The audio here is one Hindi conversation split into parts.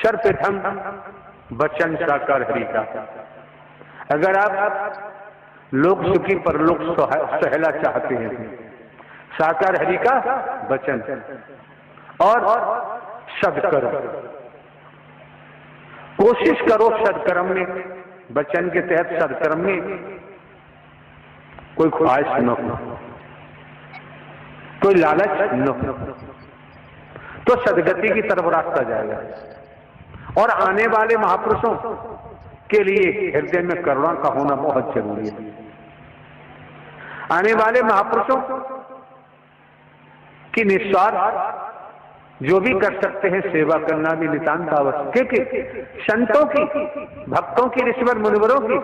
सर्वप्रथम वचन साकार हरि का। अगर आप लोक सुखी परलोक सहला चाहते हैं, साकार हरि का वचन और सदकर्म, कोशिश करो सदकर्म में, वचन के तहत सदकर्म में कोई ख्वाहिश न हो, कोई लालच न हो, तो सदगति की तरफ रास्ता जाएगा। और आने वाले महापुरुषों के लिए हृदय में करुणा का होना बहुत जरूरी है। आने वाले महापुरुषों की निस्वार्थ जो भी कर सकते हैं सेवा करना भी नितांत आवश्यक, क्योंकि संतों की, भक्तों की, ऋषिवर मुनिवरों की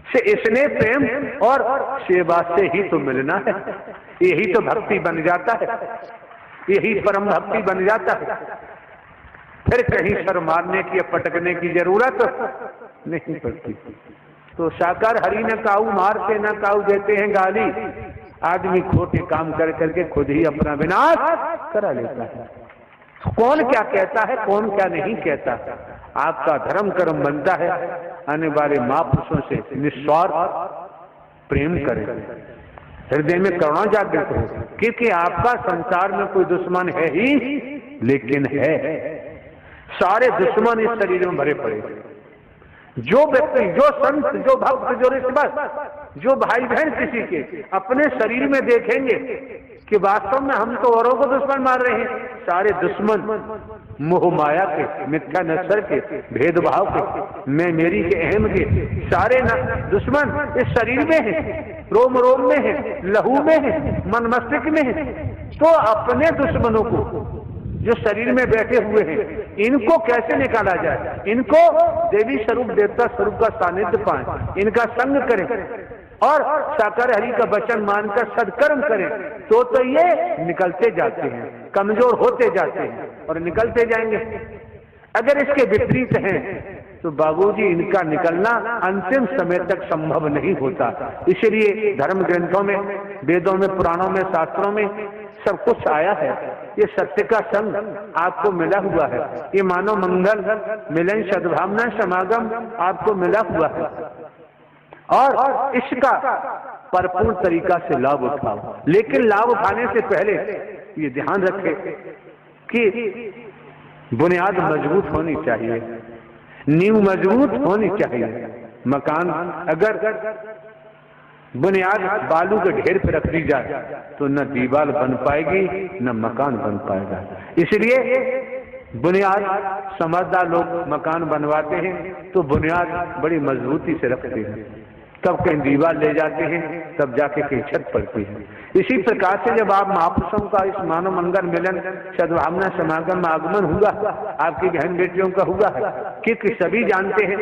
से इसने प्रेम और सेवा से ही तो मिलना है। यही तो भक्ति बन जाता है, यही परम भक्ति बन जाता है। फिर कहीं सर मारने की, पटकने की जरूरत नहीं पड़ती। तो साकार हरि न काऊ मारते, न काऊ देते हैं गाली। आदमी खोटे काम कर करके खुद ही अपना विनाश करा लेता है। कौन क्या कहता है, कौन क्या नहीं कहता, आपका धर्म कर्म बनता है आने वाले महापुरुषों से निस्वार्थ प्रेम करें, हृदय में करुणा जागृत हो, क्योंकि आपका संसार में कोई दुश्मन है ही, लेकिन है सारे दुश्मन इस शरीर में भरे पड़े। जो व्यक्ति, जो संत, जो भक्त, जो ऋषिवर, जो भाई बहन किसी के अपने शरीर में देखेंगे कि वास्तव में हम तो औरों को दुश्मन मार रहे हैं, सारे दुश्मन मोह माया के, मिथ्या नजर के, भेदभाव के, मैं मेरी के, अहम के, सारे दुश्मन इस शरीर में है, रोम रोम में है, लहू में है, मन मस्तिष्क में है। तो अपने दुश्मनों को जो शरीर में बैठे हुए हैं, इनको कैसे निकाला जाए, इनको देवी स्वरूप, देवता स्वरूप का सानिध्य पाएं, इनका संग करें और साकार हरि का वचन मानकर सदकर्म करें, तो ये निकलते जाते हैं, कमजोर होते जाते हैं और निकलते जाएंगे। अगर इसके विपरीत हैं तो बाबूजी इनका निकलना अंतिम समय तक संभव नहीं होता। इसलिए धर्म ग्रंथों में, वेदों में, पुराणों में, शास्त्रों में सब कुछ आया है। ये सत्य का संग आपको मिला हुआ है, ये मानव मंगल, मिलन, सद्भावना, समागम आपको मिला हुआ है और इसका भरपूर तरीका से लाभ उठाओ। लेकिन लाभ उठाने से पहले ये ध्यान रखें कि बुनियाद मजबूत होनी चाहिए, नींव मजबूत होनी चाहिए। मकान अगर बुनियाद बालू के ढेर पर रख दी जाए तो न दीवार बन पाएगी, न मकान बन पाएगा। इसलिए बुनियाद, समझदार लोग मकान बनवाते हैं तो बुनियाद बड़ी मजबूती से रखते हैं, तब कहीं दीवार ले जाते हैं, तब जाके कहीं छत पड़ती है। इसी प्रकार से जब आप महापुरुषों का इस मानव मंगल, मिलन, सद्भावना, समागम में आगमन हुआ, आपकी बहन बेटियों का हुआ है, क्योंकि सभी जानते हैं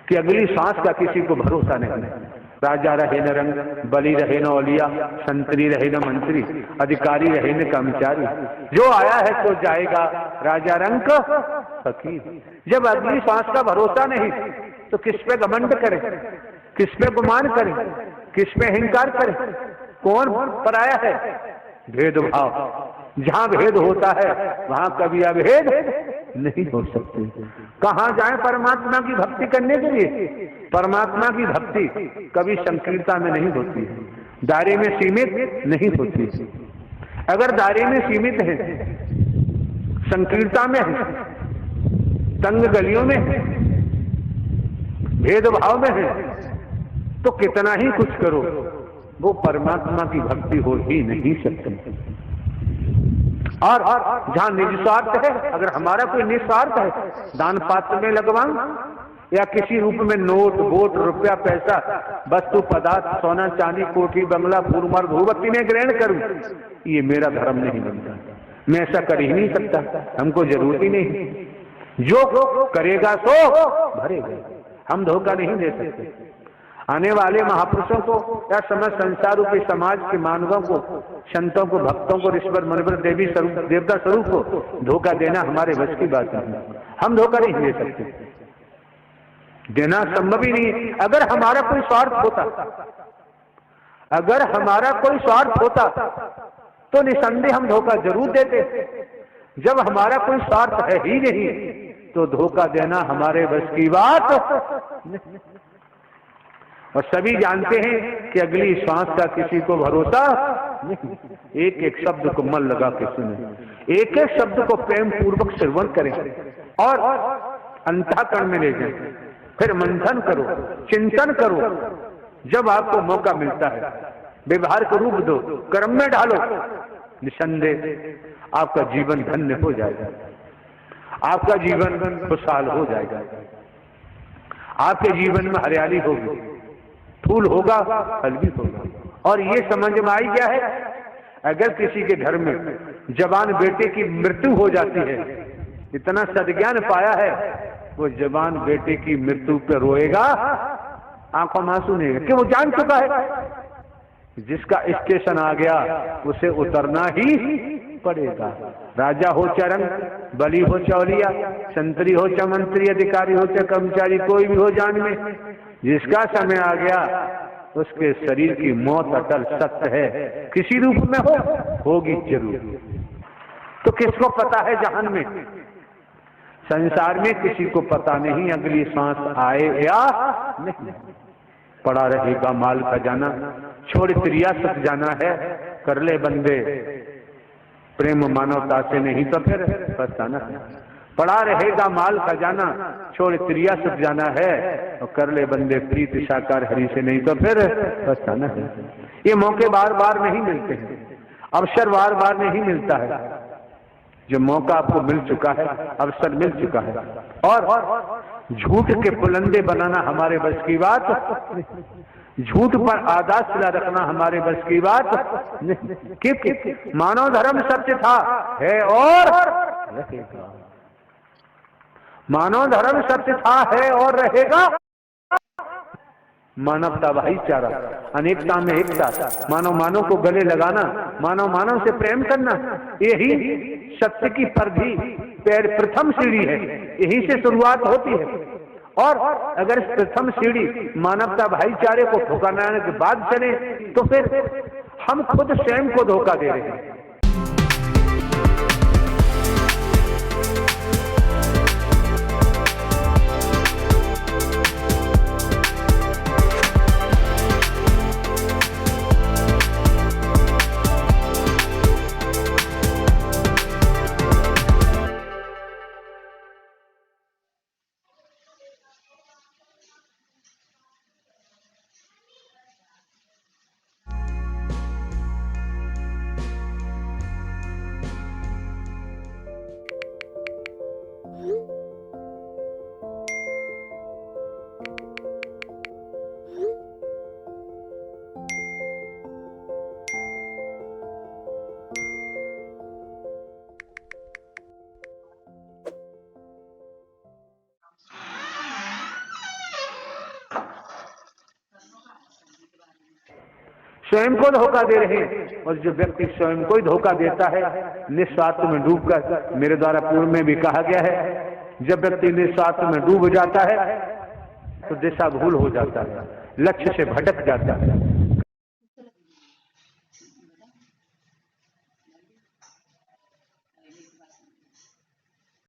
कि अगली सांस का किसी को भरोसा नहीं। राजा रहे न रंग, बली रहे न औलिया, संतरी रहे न मंत्री, अधिकारी रहे न कर्मचारी, जो आया है तो जाएगा, राजा रंग फकीर। जब अगली सांस का भरोसा नहीं तो किस पे घमंड करें, किस पे गुमान करें, किस पे अहंकार करें? कौन पराया है? भेदभाव। जहां भेद होता है वहां कभी अभेद नहीं हो सकते। कहां जाए परमात्मा की भक्ति करने के लिए? परमात्मा की भक्ति कभी संकीर्णता में नहीं होती, दायरे में सीमित नहीं होती। अगर दायरे में सीमित है, संकीर्णता में है, तंग गलियों में है, भेदभाव में है, तो कितना ही कुछ करो वो परमात्मा की भक्ति हो ही नहीं सकती। और जहां निस्वार्थ है, अगर हमारा कोई निस्वार्थ है, दान पात्र में लगवाऊं या किसी रूप में नोट, वोट, रुपया, पैसा, वस्तु पदार्थ, सोना चांदी, कोठी, बंगला, फूलमाल, धूपबत्ती में ग्रहण करूं, ये मेरा धर्म नहीं बनता। मैं ऐसा कर ही नहीं सकता, हमको जरूरत ही नहीं। जो करेगा सो भरेगा, हम धोखा नहीं दे सकते। आने वाले महापुरुषों को या समस्त संसार रूपी समाज के मानवों को, संतों को, भक्तों को, ऋषिवर, मुनिवर, देवी स्वरूप, देवता स्वरूप को धोखा देना हमारे बस की बात नहीं। हम धोखा नहीं दे सकते, देना संभव ही नहीं। अगर हमारा कोई स्वार्थ होता, अगर हमारा कोई स्वार्थ होता तो निसंदेह हम धोखा जरूर देते। जब हमारा कोई स्वार्थ है ही नहीं तो धोखा देना हमारे बस की बात नहीं। और सभी जानते हैं कि अगली श्वास का किसी को भरोसा नहीं। एक एक शब्द को मन लगा के सुने, एक एक शब्द को प्रेम पूर्वक श्रवण करें और अंतःकरण में ले जाएं, फिर मंथन करो, चिंतन करो। जब आपको मौका मिलता है व्यवहार को रूप दो, कर्म में डालो, निसंदेह आपका जीवन धन्य हो जाएगा, आपका जीवन खुशहाल हो जाएगा, आपके जीवन में हरियाली होगी, फूल होगा, फल भी होगा। और ये समझ में आई क्या है, अगर किसी के घर में जवान बेटे की मृत्यु हो जाती है, इतना सद्ज्ञान पाया है, वो जवान बेटे की मृत्यु पर रोएगा, आंखों में आंसू नहीं, कि वो जान चुका है जिसका स्टेशन आ गया उसे उतरना ही पड़ेगा। राजा हो चाहे रंग, बली हो चौलिया, संतरी हो चाहे मंत्री, अधिकारी हो चाहे कर्मचारी, कोई भी हो जान में, जिसका समय आ गया उसके शरीर की मौत अटल सत्य है, किसी रूप में होगी जरूर। तो किसको पता है जहान में, संसार में किसी को पता नहीं अगली सांस आए या नहीं। पड़ा रहेगा माल खजाना, छोड़ त्रिया सत जाना है, कर ले बंदे प्रेम मानवता से, नहीं तो फिर पछताना है। पड़ा रहेगा माल खजाना, छोड़ त्रिया सत जाना है, और कर ले बंदे प्रीत साकार हरि से, नहीं तो फिर पछताना है। ये मौके बार बार नहीं मिलते हैं, अवसर बार बार नहीं मिलता है। जो मौका आपको मिल चुका है, अवसर मिल चुका है, और झूठ के पुलंदे बनाना हमारे बस की बात, झूठ पर आदाशिला रखना हमारे बस की बात नहीं। क्योंकि मानव धर्म सत्य था, है और रहेगा। मानव धर्म सत्य था, है और रहेगा। मानवता भाईचारा, अनेकता में एकता, मानव मानव को गले लगाना, मानव मानव से प्रेम करना, यही सत्य की परिधि पैर प्रथम सीढ़ी है, यहीं से शुरुआत होती है। और अगर इस प्रथम सीढ़ी मानवता भाईचारे को ठुकराने के बाद चले तो फिर हम खुद स्वयं को धोखा दे रहे हैं। स्वयं को धोखा दे रहे हैं। और जो व्यक्ति स्वयं को ही धोखा देता है, निस्वार्थ में डूबकर, मेरे द्वारा पूर्व में भी कहा गया है, जब व्यक्ति निस्वार्थ में डूब जाता है तो दिशा भूल हो जाता है, लक्ष्य से भटक जाता है।